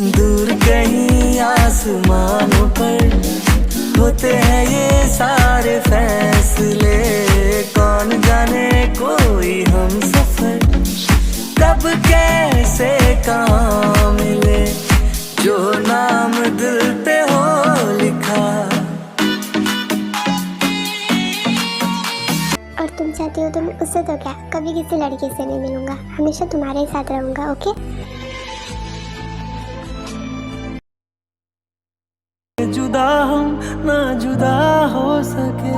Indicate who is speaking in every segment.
Speaker 1: दूर कहीं आसमानों पर होते हैं ये सारे फैसले, कौन जाने कोई हम सफर कब कैसे कहाँ मिले, जो नाम दिल पे हो लिखा।
Speaker 2: और तुम चाहती हो तो मैं उससे तो क्या, कभी किसी लड़के से नहीं मिलूंगा, हमेशा तुम्हारे ही साथ रहूंगा। ओके
Speaker 1: जुदा हम ना जुदा हो सके।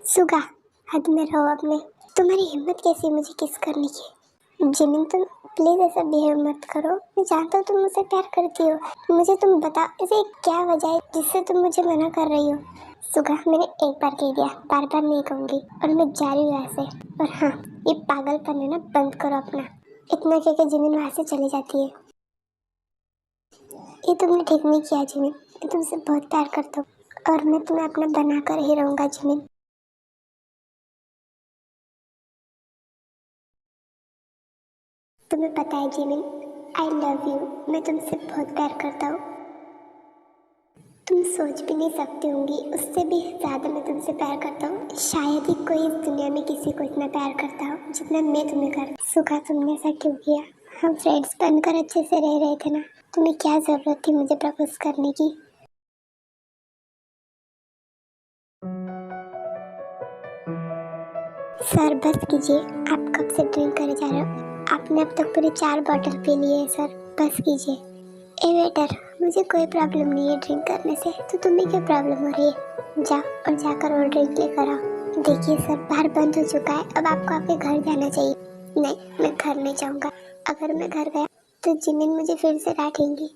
Speaker 2: सुगा, हद में रहो अपने। तुम्हारी हिम्मत कैसी है मुझे किस करने की? जिमिन तुम प्लीज ऐसा बिहेव मत करो। मैं जानता हूँ तुम मुझसे प्यार करती हो, मुझे तुम बता इसे क्या वजह है जिससे तुम मुझे मना कर रही हो। सुगा, मैंने एक बार कह दिया, बार बार नहीं कहूँगी और मैं जा रही हूँ ऐसे। और हाँ, ये पागलपन है ना, बंद करो अपना। इतना कह के जिमिन वहाँ से चली जाती है। ये तुमने ठीक नहीं किया जिमिन, मैं तुमसे बहुत प्यार करता हूँ और मैं तुम्हें अपना बना कर ही रहूँगा जिमिन। तुम्हें पता है जिमिन, आई लव यू। मैं तुमसे बहुत प्यार करता हूँ। तुम सोच भी नहीं सकती होंगी, उससे भी ज़्यादा मैं तुमसे प्यार करता हूँ। शायद ही कोई इस दुनिया में किसी को इतना प्यार करता हो जितना मैं तुम्हें करता। सुखा, तुमने ऐसा क्यों किया? हम फ्रेंड्स बनकर अच्छे से रह रहे थे ना, तुम्हें क्या ज़रूरत थी मुझे प्रपोज करने की? सर बस कीजिए, आप कब से ड्रिंक करे जा रहे हो? आपने अब तक पूरी 4 बॉटल पी ली है सर, बस कीजिए। ए वेटर, मुझे कोई प्रॉब्लम नहीं है ड्रिंक करने से, तो तुम्हें क्या प्रॉब्लम हो रही है? जाओ और जाकर और ड्रिंक लेकर आओ। देखिए सर, बार बंद हो चुका है, अब आपको आपके घर जाना चाहिए। नहीं, मैं घर नहीं जाऊँगा। अगर मैं घर गया तो जिमिन मुझे फिर से डांटेंगी।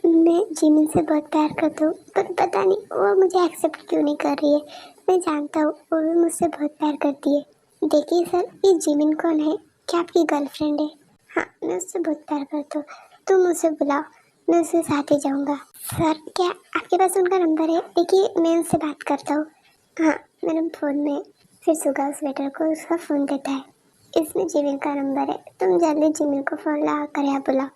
Speaker 2: मैं जिमिन से बहुत प्यार करता हूँ, पर पता नहीं वो मुझे एक्सेप्ट क्यों नहीं कर रही है। मैं जानता हूँ वो भी मुझसे बहुत प्यार करती है। देखिए सर, ये जिमिन कौन है? क्या आपकी गर्लफ्रेंड है? हाँ, मैं उससे बहुत प्यार करता हूँ। तुम उसे बुलाओ, मैं उसके साथ ही जाऊँगा। सर, क्या आपके पास उनका नंबर है? देखिए, मैं उनसे बात करता हूँ। हाँ, मेरे फ़ोन में। फिर सुगा उस वेटर को उसका फ़ोन देता है। इसमें जिमिन का नंबर है, तुम जल्दी जिमिन को फ़ोन लगा कर यहाँ बुलाओ।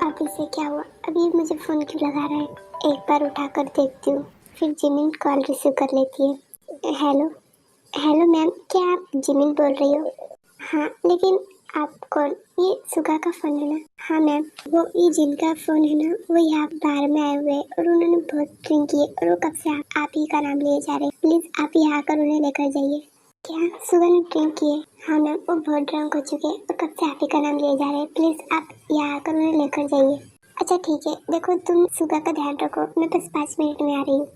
Speaker 2: अब इसे क्या हुआ? अभी मुझे फ़ोन क्यों लगा रहा है? एक बार उठा कर देखती हूँ। फिर जिमिन कॉल रिसीव कर लेती है। हेलो हेलो मैम, क्या आप जिमिन बोल रही हो? हाँ, लेकिन आप कौन? ये सुगा का फ़ोन है ना? हाँ मैम, वो ये जिनका फ़ोन है ना, वो यहाँ बाहर में आए हुए हैं और उन्होंने बहुत ड्रिंक की है और वो कब से आप ही का नाम लिए जा रहे हैं। प्लीज़ आप यहाँ आकर उन्हें लेकर जाइए। क्या सुगा ने ड्रिंक की है? हाँ मैम, वो बहुत ड्रंक हो चुके हैं और कब से आप ही का नाम लिए जा रहे हैं। प्लीज़ आप यहाँ आकर उन्हें लेकर जाइए। अच्छा ठीक है, देखो तुम सुगा का ध्यान रखो, मैं बस 5 मिनट में आ रही हूँ।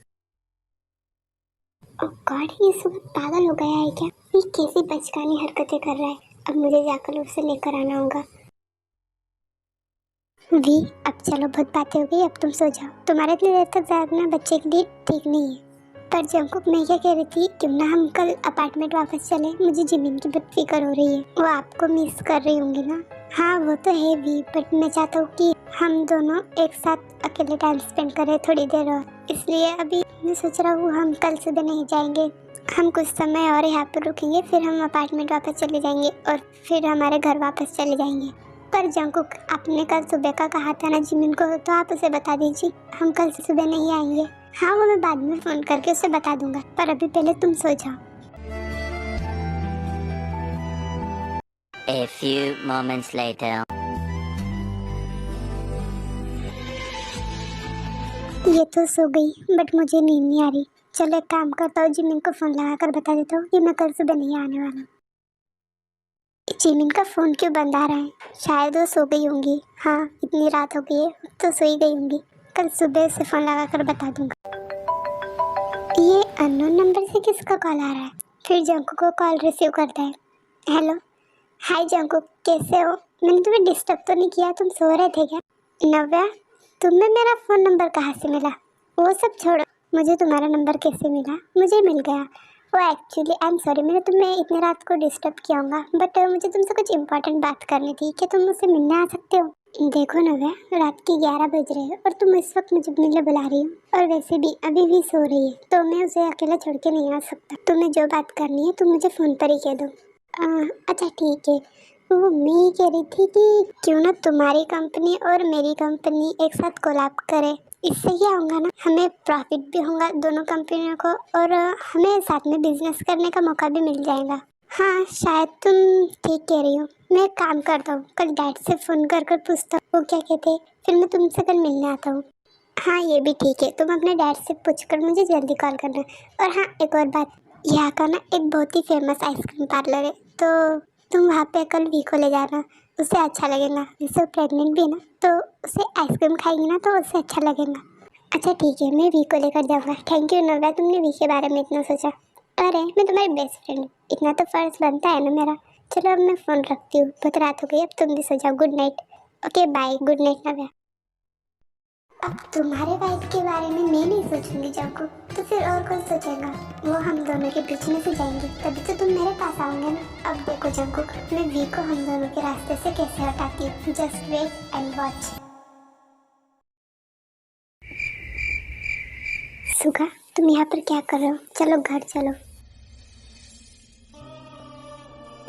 Speaker 2: ओह गॉड, ये सुबह पागल हो गया है क्या? ये कैसी बचकानी हरकतें कर रहा है? अब मुझे जाकर उसे लेकर आना होगा। भी, अब चलो बहुत बातें हो गई, अब तुम सो जाओ। तुम्हारे इतनी देर तक जागना बच्चे के लिए ठीक नहीं है। पर जंकुक, मैं क्या कह रही थी, क्यों ना हम कल अपार्टमेंट वापस चले? मुझे जिमिन की बहुत फिक्र हो रही है, वो आपको मिस कर रही होंगी ना? हाँ वो तो है भी, बट मैं चाहता हूँ कि हम दोनों एक साथ अकेले टाइम स्पेंड करें थोड़ी देर और। इसलिए अभी मैं सोच रहा हूँ हम कल सुबह नहीं जाएंगे, हम कुछ समय और यहाँ पर रुकेंगे, फिर हम अपार्टमेंट वापस चले जाएंगे और फिर हमारे घर वापस चले जाएंगे। पर जंकुक, आपने कल सुबह का कहा था ना जिमिन को, तो आप उसे बता दीजिए हम कल सुबह नहीं आएंगे। हाँ, वो मैं बाद में फ़ोन करके उसे बता दूंगा, पर अभी पहले तुम सो जाओ।
Speaker 3: A few moments later.
Speaker 2: ये तो सो गई, बट मुझे नींद नहीं आ रही। चलो एक काम करता हूँ, जिमिन को फ़ोन लगा कर बता देता हूँ कि मैं कल सुबह नहीं आने वाला। जिमिन का फ़ोन क्यों बंद आ रहा है? शायद वो सो गई होंगी। हाँ, इतनी रात हो गई है, तो सो ही गई होंगी। कल सुबह से फ़ोन लगा कर बता दूंगा। ये अननोन नंबर से किसका कॉल आ रहा है? फिर जंकुक को कॉल रिसीव करता है। हेलो, हाय जंकुक, कैसे हो? मैंने तुम्हें डिस्टर्ब तो नहीं किया? तुम सो रहे थे क्या? नव्या, तुम्हें मेरा फ़ोन नंबर कहाँ से मिला? वो सब छोड़ो, मुझे तुम्हारा नंबर कैसे मिला? मुझे मिल गया। वो एक्चुअली आई एम सॉरी, मैंने तुम्हें इतनी रात को डिस्टर्ब किया होगा, बट मुझे तुमसे कुछ इंपॉर्टेंट बात करनी थी। क्या तुम मुझसे मिलने आ सकते हो? देखो नव्या, रात के 11 बज रहे हैं और तुम इस वक्त मुझे मिलने बुला रही हो, और वैसे भी अभी भी सो रही है, तो मैं उसे अकेला छोड़ के नहीं आ सकता। तुम्हें जो बात करनी है तुम मुझे फ़ोन पर ही कह दो। अच्छा ठीक है, वो मैं ये कह रही थी कि क्यों ना तुम्हारी कंपनी और मेरी कंपनी एक साथ कोलैब करे। इससे क्या होगा ना, हमें प्रॉफिट भी होगा दोनों कंपनियों को, और हमें साथ में बिजनेस करने का मौका भी मिल जाएगा। हाँ शायद तुम ठीक कह रही हो। मैं एक काम करता हूँ, कल डैड से फ़ोन कर कर पूछता हूँ वो क्या कहते हैं, फिर मैं तुमसे कल मिलने आता हूँ। हाँ ये भी ठीक है, तुम अपने डैड से पूछकर मुझे जल्दी कॉल करना। और हाँ एक और बात, यहाँ का ना एक बहुत ही फेमस आइसक्रीम पार्लर है, तो तुम वहाँ पे कल वी को ले जाना, उसे अच्छा लगेगा। वैसे वो प्रेग्नेंट भी है ना, तो उसे आइसक्रीम खाएगी ना तो उसे अच्छा लगेगा। अच्छा ठीक है, मैं वी को लेकर जाऊँगा। थैंक यू नव्या, तुमने वी के बारे में इतना सोचा। अरे मैं तुम्हारी बेस्ट फ्रेंड हूँ, इतना तो फर्ज बनता है ना मेरा। चलो अब मैं फ़ोन रखती हूँ, बहुत रात हो गई, अब तुम भी सो जाओ। Good night. Okay bye, good night Navya. अब तुम्हारे वाइफ के बारे में मैं नहीं सोचूंगी जाको, तो फिर और कौन सोचेगा। वो हम दोनों के बीच में से जाएंगे तभी तो तुम मेरे पास आओगे ना। अब देखो जाको, मैं वी को हम दोनों के रास्ते से कैसे हटाती हूँ। Just wait and watch. Suga तुम यहाँ पर क्या कर रहे हो, चलो घर चलो।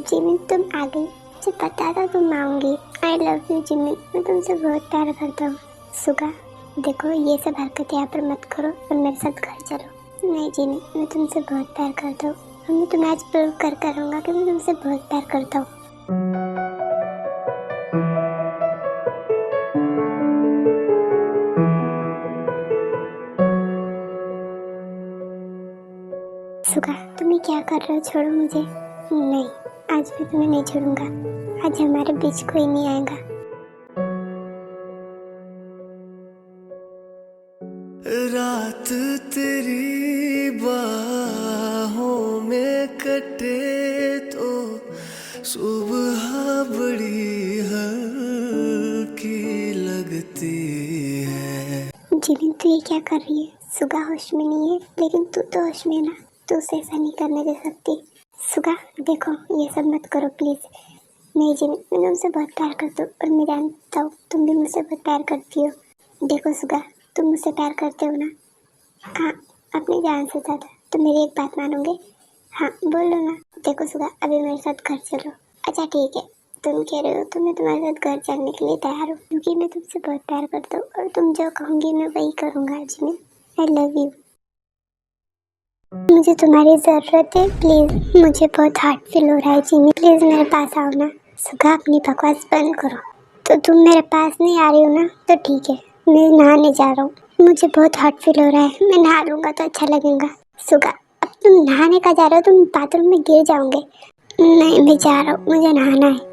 Speaker 2: जिमिन तुम आ गई, मुझे पता था तुम आऊंगी। आई लव यू जिमिन, मैं तुमसे बहुत प्यार करता हूँ। सुगा देखो ये सब हरकत यहाँ पर मत करो और मेरे साथ घर चलो। नहीं जिमिन, मैं तुमसे बहुत प्यार करता हूँ और मैं तुम्हें आज प्रूव कर करूँगा कि मैं तुमसे बहुत प्यार करता हूँ। सुगा तुम ये क्या कर रहे हो, छोड़ो मुझे। नहीं आज मैं तुम्हें नहीं छोड़ूंगा, आज हमारे बीच कोई नहीं आएगा।
Speaker 1: रात तेरी बाहों में कटे तो सुबह बड़ी हल्की लगती है।
Speaker 2: जिमिन तू ये क्या कर रही है, सुगा होश में नहीं है लेकिन तू तो होश में है ना, तू उसे ऐसा नहीं करने दे सकती। सुगा देखो ये सब मत करो प्लीज। नहीं जिमिन, मैं तुमसे बहुत प्यार करती हूँ और मैं जानता हूँ तुम भी मुझसे बहुत प्यार करती हो। देखो सुगा तुम मुझसे प्यार करते हो ना, हाँ अपनी जान से ज़्यादा। तो मेरी एक बात मानोगे? हाँ बोलो ना। देखो सुगा अभी मेरे साथ घर चलो। अच्छा ठीक है, तुम कह रहे हो तो मैं तुम्हारे साथ घर चलने के लिए तैयार हूँ, क्योंकि मैं तुमसे बहुत प्यार करता हूँ और तुम जो कहूँगी मैं वही करूँगा। Jimin I love you. मुझे तुम्हारी ज़रूरत है, प्लीज़। मुझे बहुत हार्ट फील हो रहा है जिमिन, प्लीज़ मेरे पास आओ ना। सुगा अपनी बकवास बंद करो। तो तुम मेरे पास नहीं आ रही हो ना, तो ठीक है मैं नहाने जा रहा हूँ। मुझे बहुत हॉट फील हो रहा है, मैं नहा लूँगा तो अच्छा लगेगा। सुगा अब तुम नहाने का जा रहे हो, तुम बाथरूम में गिर जाओगे। नहीं मैं जा रहा हूँ, मुझे नहाना है।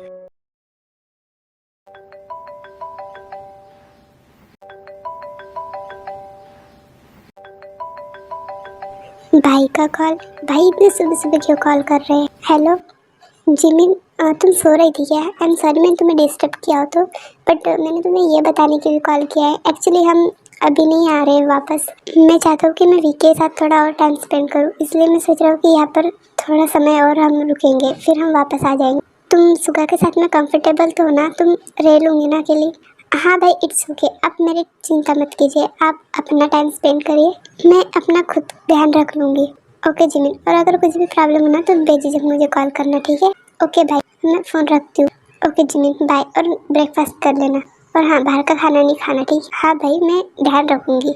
Speaker 2: भाई का कॉल, भाई इतने सुबह सुबह क्यों कॉल कर रहे हैं। हेलो जिमिन, तुम सो रही थी क्या? आई एम सॉरी मैंने तुम्हें डिस्टर्ब किया हो तो, बट मैंने तुम्हें ये बताने के लिए कॉल किया है। एक्चुअली हम अभी नहीं आ रहे वापस। मैं चाहता हूँ कि मैं वी के साथ थोड़ा और टाइम स्पेंड करूँ, इसलिए मैं सोच रहा हूँ कि यहाँ पर थोड़ा समय और हम रुकेंगे, फिर हम वापस आ जाएंगे। तुम सुगा के साथ में कंफर्टेबल तो हो ना, तुम रह लूँगी ना अकेली? हाँ भाई इट्स ओके, आप मेरी चिंता मत कीजिए, आप अपना टाइम स्पेंड करिए, मैं अपना खुद ध्यान रख लूँगी। ओके जिमिन, और अगर कुछ भी प्रॉब्लम हो ना तो बेझिझक मुझे कॉल करना, ठीक है? ओके भाई मैं फ़ोन रखती हूँ। ओके जिमिन बाय, और ब्रेकफास्ट कर लेना। और हाँ बाहर का खाना नहीं खाना, ठीक है? हाँ भाई मैं ध्यान रखूँगी।